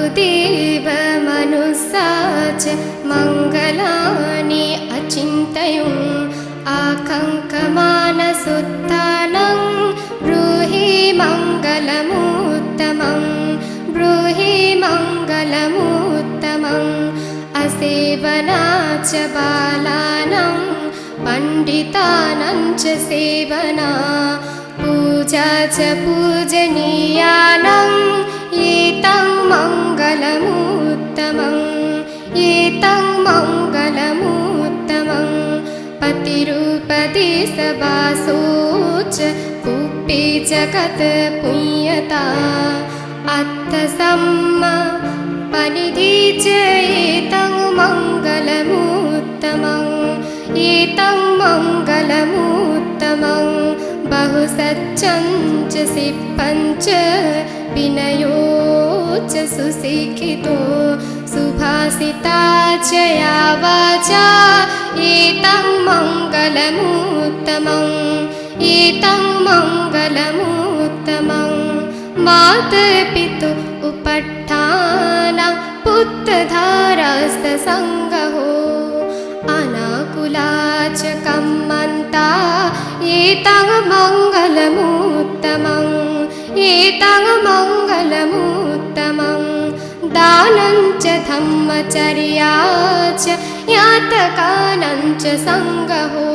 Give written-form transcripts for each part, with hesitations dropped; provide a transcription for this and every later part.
वसुदेवमनुस्सा च मङ्गलानि अचिन्तयन् आकङ्कमानसुत्थानं ब्रूहि मङ्गलमुत्तमं ब्रूहि मङ्गलमुत्तमम् असेवना च बालानां पण्डितानां च सेवना पूजा च पूजनीयानां एतं मङ्गलमुत्तमम् एतं मङ्गलमुत्तमम् पतिरुपदेशवासो च पुप्पे जगत् पुण्यता अर्थसम्पन्निधि च एतं मङ्गलमुत्तमम् एतं मङ्गलमुत्तमम् बहुसत्यं च सिद्धं च विनयो च सुशिक्षितो सुभाषिता च या वाचा एतं मङ्गलमुत्तमम् एतं मङ्गलमुत्तमम् मातापितुः उपट्ठाना पुत्रधारस्तसङ्गहो अनाकुला च कम्मन्ता एतं मङ्गलमुत्तमम् एतं मङ्गलमुत्तमम् दानं च धम्मचर्या च यातकानां च सङ्गहो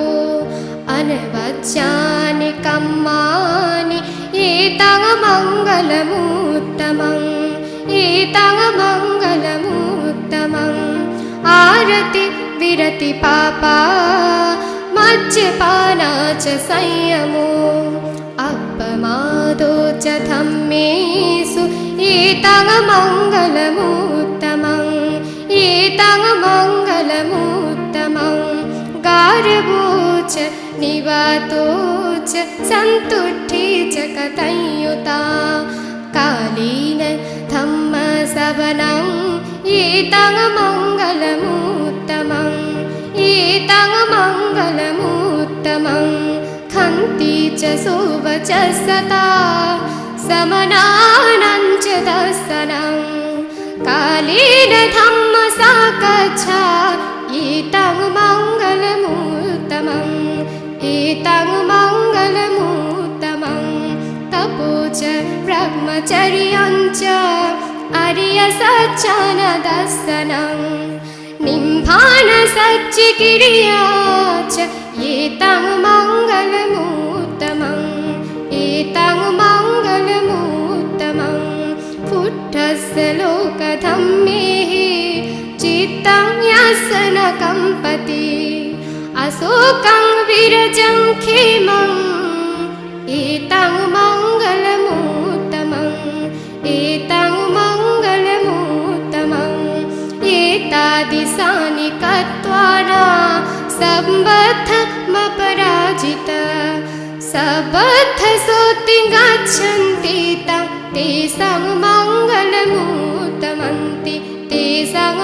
अनवच्यानि कर्माणि एतं मङ्गलमुत्तमम् एतं मङ्गलमुत्तमम् आरति विरति पापा मज्जपाना च संयमो अपमादो च धम्मेषु एतं मङ्गलमुत्तमम् एतं मङ्गलमुत्तमम् गार्भो च निवातो च सन्तुष्टि च कथयुता कालीन धम्मसवनम् एतं मङ्गलमुत्तमम् एतं मङ्गलमुत्तमम् खन्ति च सुवचसता समनानां च दर्शनं कालेन धम्मसाकच्छा एतं मङ्गलमुत्तमम् एतं मङ्गलमुत्तमम् तपो च ब्रह्मचर्यं च आर्यसज्जनदर्शनं निम्बानसज्जक्रिया च एतं मङ्गलमुत्तमम् एतं मङ्गलमुत्तमम् पुट्टस्य लोकधम्मेः चित्तं यस्य न कम्पति अशोकं विरजं क्षेमम् एतं मङ्गलमुत्तमम् एतं मङ्गलमुत्तमम् एतादृशानि कृत्वा सबद्धमपराजित सबद्धसोऽति गच्छन्ति तेषां मङ्गलमुत्तमन्ति तेषां